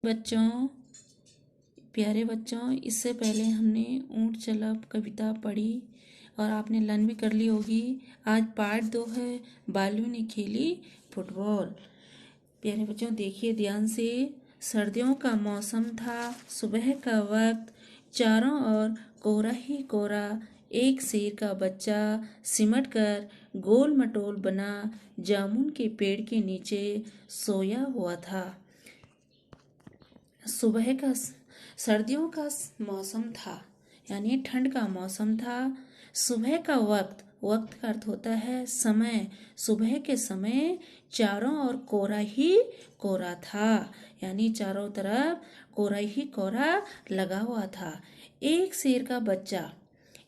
बच्चों, प्यारे बच्चों, इससे पहले हमने ऊंट चला कविता पढ़ी और आपने लर्न भी कर ली होगी। आज पार्ट 2 है, बालू ने खेली फुटबॉल। प्यारे बच्चों, देखिए ध्यान से। सर्दियों का मौसम था, सुबह का वक्त, चारों ओर कोहरा ही कोहरा। एक शेर का बच्चा सिमट कर गोल मटोल बना जामुन के पेड़ के नीचे सोया हुआ था। सुबह का सर्दियों का मौसम था, यानी ठंड का मौसम था। सुबह का वक्त, वक्त का अर्थ होता है समय। सुबह के समय चारों ओर कोहरा ही कोहरा था, यानी चारों तरफ कोहरा ही कोहरा लगा हुआ था। एक शेर का बच्चा,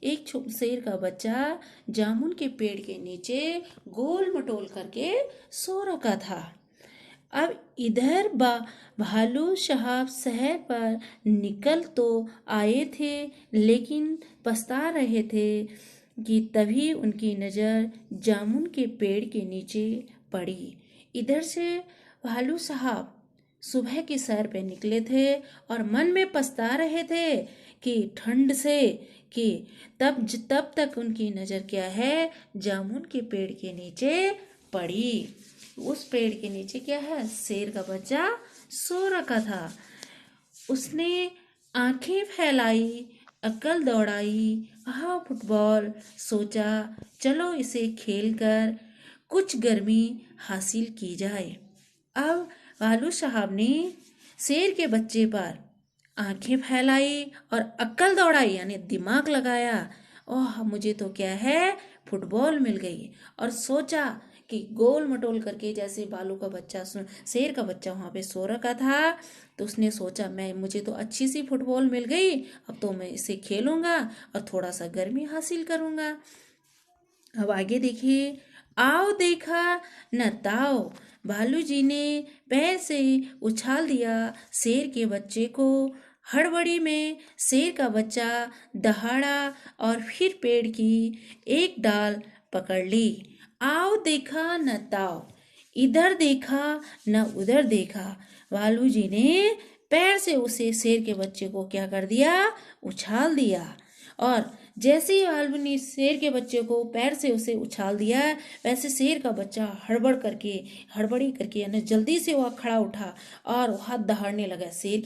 एक शेर का बच्चा जामुन के पेड़ के नीचे गोल मटोल करके सो रखा था। अब इधर भालू साहब शहर पर निकल तो आए थे, लेकिन पछता रहे थे कि तभी उनकी नज़र जामुन के पेड़ के नीचे पड़ी। इधर से भालू साहब सुबह की सैर पे निकले थे और मन में पछता रहे थे कि ठंड से, कि तब तक उनकी नज़र क्या है, जामुन के पेड़ के नीचे पड़ी। उस पेड़ के नीचे क्या है, शेर का बच्चा सो रखा था। उसने आंखें फैलाई, अक्ल दौड़ाई, हाँ फुटबॉल, सोचा चलो इसे खेलकर कुछ गर्मी हासिल की जाए। अब भालू साहब ने शेर के बच्चे पर आंखें फैलाई और अक्ल दौड़ाई, यानी दिमाग लगाया। ओह, मुझे तो क्या है, फुटबॉल मिल गई। और सोचा कि गोल मटोल करके, जैसे बालू का बच्चा, शेर का बच्चा वहाँ पे सो रखा था, तो उसने सोचा मुझे तो अच्छी सी फुटबॉल मिल गई, अब तो मैं इसे खेलूंगा और थोड़ा सा गर्मी हासिल करूंगा। अब आगे देखिए। आओ देखा न ताओ, भालू जी ने पैर से उछाल दिया शेर के बच्चे को। हड़बड़ी में शेर का बच्चा दहाड़ा और फिर पेड़ की एक डाल पकड़ ली। आओ देखा न ताओ, इधर देखा न उधर देखा, भालू जी ने पैर से उसे शेर के बच्चे को क्या कर दिया, उछाल दिया। और जैसे ही भालू ने शेर के बच्चे को पैर से उसे उछाल दिया, वैसे शेर का बच्चा हड़बड़ी करके यानी जल्दी से वह खड़ा उठा और हाथ दहाड़ने लगा। शेर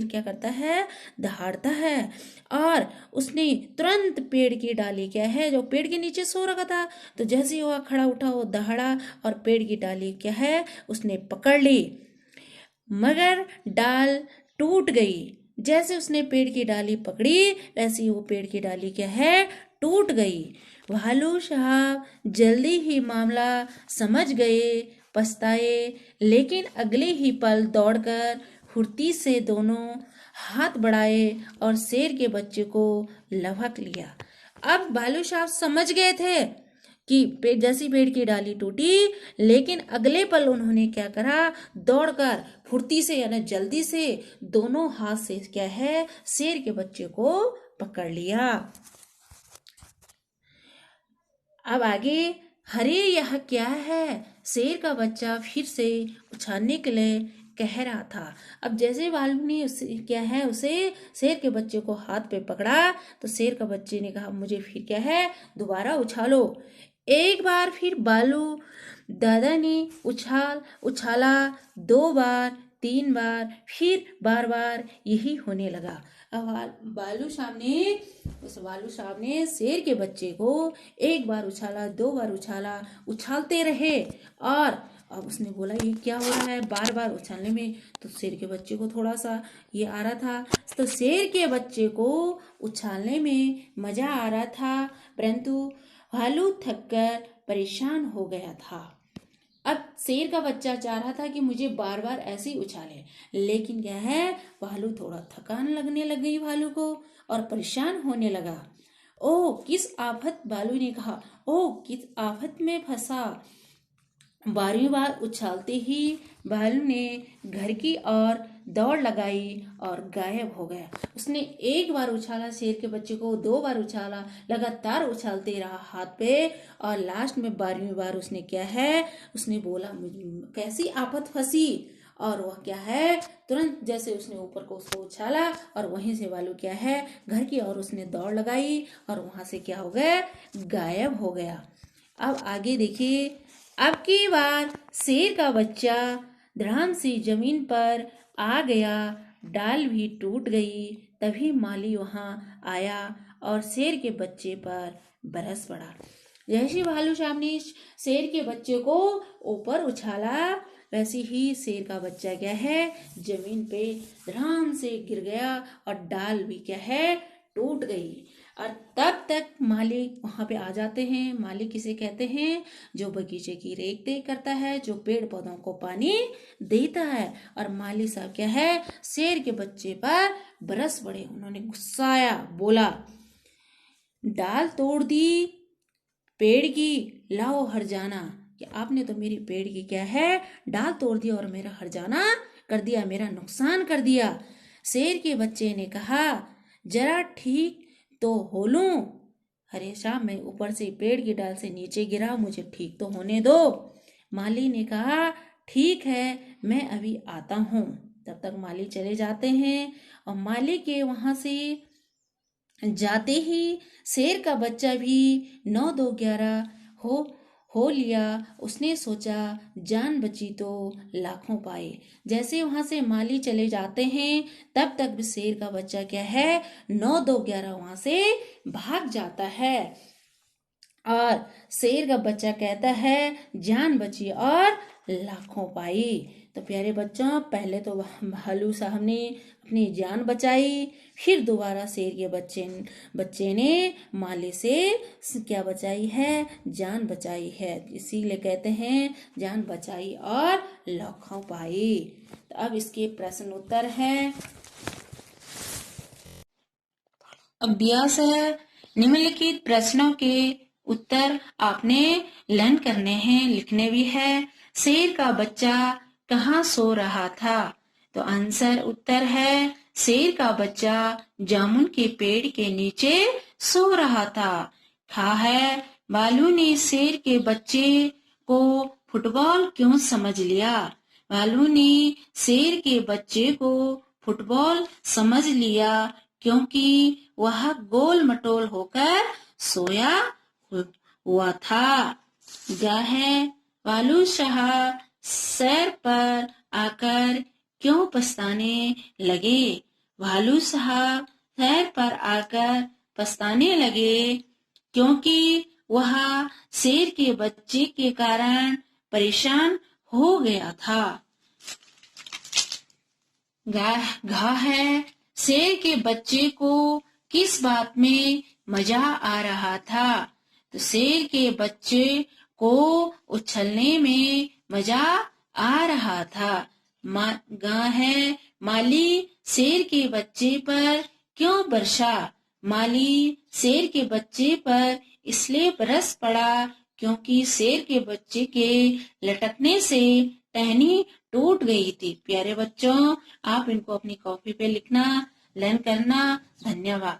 क्या करता है, दहाड़ता है। और उसने तुरंत पेड़ की डाली क्या है, जो पेड़ के नीचे सो रखा था, तो जैसे ही वह खड़ा उठा वो दहाड़ा और पेड़ की डाली क्या है, उसने पकड़ ली, मगर डाल टूट गई। जैसे उसने पेड़ की डाली पकड़ी, वैसे ही वो पेड़ की डाली क्या है, टूट गई। भालू साहब जल्दी ही मामला समझ गए, पछताए, लेकिन अगले ही पल दौड़कर फुर्ती से दोनों हाथ बढ़ाए और शेर के बच्चे को लपक लिया। अब भालू साहब समझ गए थे कि जैसी पेड़ की डाली टूटी, लेकिन अगले पल उन्होंने क्या करा, दौड़कर फुर्ती से यानी जल्दी से दोनों हाथ से क्या है, शेर के बच्चे को पकड़ लिया। अब आगे, हरे यह क्या है, शेर का बच्चा फिर से उछालने के लिए कह रहा था। अब जैसे भालू ने उसे शेर के बच्चे को हाथ पे पकड़ा, तो शेर का बच्चे ने कहा मुझे फिर क्या है, दोबारा उछालो। एक बार फिर बालू दादा ने उछाला, 2 बार, 3 बार, फिर बार बार यही होने लगा। अब बालू साहब ने शेर के बच्चे को 1 बार उछाला, 2 बार उछाला, उछालते रहे। और अब उसने बोला ये क्या हो रहा है, बार बार उछालने में, तो शेर के बच्चे को थोड़ा सा ये आ रहा था। तो शेर के बच्चे को उछालने में मजा आ रहा था, परंतु भालू थककर परेशान हो गया था। अब शेर का बच्चा चाह रहा था कि मुझे बार बार ऐसे ही उछाले, लेकिन क्या है, भालू थोड़ा थकान लगने लग गई भालू को और परेशान होने लगा। ओह किस आफत, भालू ने कहा, ओह किस आफत में फंसा। 12वीं बार उछालते ही भालू ने घर की ओर दौड़ लगाई और गायब हो गया। उसने 1 बार उछाला शेर के बच्चे को, 2 बार उछाला, लगातार उछालते रहा हाथ पे, और लास्ट में 12वीं बार उसने क्या है, उसने बोला कैसी आफत फंसी, और वह क्या है, तुरंत जैसे उसने ऊपर को उसको उछाला और वहीं से भालू क्या है घर की ओर उसने दौड़ लगाई और वहां से क्या हो गया, गायब हो गया। अब आगे देखिए, अब की बार शेर का बच्चा धड़ाम से जमीन पर आ गया, डाल भी टूट गई। तभी माली वहां आया और शेर के बच्चे पर बरस पड़ा। जैसे भालू साहब ने शेर के बच्चे को ऊपर उछाला, वैसे ही शेर का बच्चा क्या है जमीन पे धड़ाम से गिर गया और डाल भी क्या है टूट गई। और तब तक माली वहां पे आ जाते हैं। माली किसे कहते हैं, जो बगीचे की रेख देख करता है, जो पेड़ पौधों को पानी देता है। और माली साहब क्या है शेर के बच्चे पर बरस पड़े। उन्होंने गुस्साया, बोला डाल तोड़ दी पेड़ की, लाओ हरजाना, कि आपने तो मेरी पेड़ की क्या है डाल तोड़ दिया और मेरा हरजाना कर दिया, मेरा नुकसान कर दिया। शेर के बच्चे ने कहा जरा ठीक तो हो लूं, अरे शाह मैं ऊपर से पेड़ की डाल से नीचे गिरा, मुझे ठीक तो होने दो। माली ने कहा ठीक है मैं अभी आता हूँ। तब तक माली चले जाते हैं और माली के वहां से जाते ही शेर का बच्चा भी 9 2 11 हो लिया। उसने सोचा जान बची तो लाखों पाए। जैसे वहां से माली चले जाते हैं तब तक भी शेर का बच्चा क्या है 9 2 11 वहां से भाग जाता है। और शेर का बच्चा कहता है जान बची और लाखों पाई। तो प्यारे बच्चों, पहले तो भालू साहब ने अपनी जान बचाई, फिर दोबारा शेर के बच्चे ने माली से क्या बचाई है, जान बचाई है। इसीलिए कहते हैं जान बचाई और लाखों पाई। तो अब इसके प्रश्न उत्तर है। अभ्यास है, निम्नलिखित प्रश्नों के उत्तर आपने लर्न करने हैं, लिखने भी है। शेर का बच्चा कहाँ सो रहा था? तो आंसर उत्तर है शेर का बच्चा जामुन के पेड़ के नीचे सो रहा था। खा है भालू ने शेर के बच्चे को फुटबॉल क्यों समझ लिया? भालू ने शेर के बच्चे को फुटबॉल समझ लिया क्योंकि वह गोल मटोल होकर सोया हुआ था। गा है भालू शाह सैर पर आकर क्यों पछताने लगे? भालू साहब सैर पर आकर पछताने लगे क्योंकि वह शेर के बच्चे के कारण परेशान हो गया था। घा है शेर के बच्चे को किस बात में मजा आ रहा था? तो शेर के बच्चे को उछलने में मजा आ रहा था। गा है माली शेर के बच्चे पर क्यों बरसा? माली शेर के बच्चे पर इसलिए बरस पड़ा क्योंकि शेर के बच्चे के लटकने से टहनी टूट गई थी। प्यारे बच्चों, आप इनको अपनी कॉपी पे लिखना, लर्न करना। धन्यवाद।